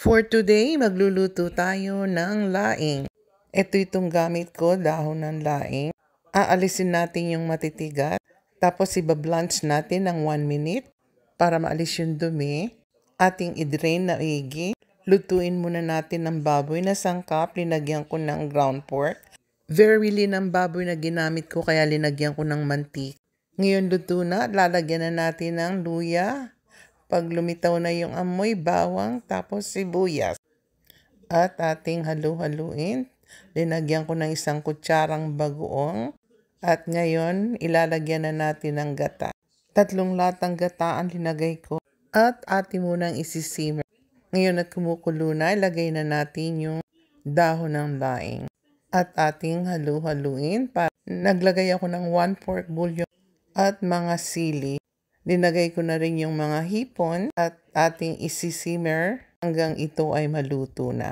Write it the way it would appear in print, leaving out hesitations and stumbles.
For today, magluluto tayo ng laing. Ito itong gamit ko, dahon ng laing. Aalisin natin yung matitigas. Tapos ibablanch natin ng 1 minute para maalis yung dumi. Ating i-drain na igi. Lutuin muna natin ng baboy na sangkap. Linagyan ko ng ground pork. Very lean ang baboy na ginamit ko kaya linagyan ko ng mantika. Ngayon luto na, lalagyan na natin ng luya. Pag lumitaw na yung amoy, bawang, tapos sibuyas. At ating halu-haluin. Linagyan ko ng 1 kutsarang bagoong. At ngayon, ilalagyan na natin ng gata. 3 latang gata ang linagay ko. At ating munang isisimmer. Ngayon at kumukulo na, ilagay na natin yung dahon ng laing. At ating halu-haluin. Naglagay ako ng 1 pork bouillon at mga sili. Linagay ko na rin yung mga hipon at ating isisimmer hanggang ito ay maluto na.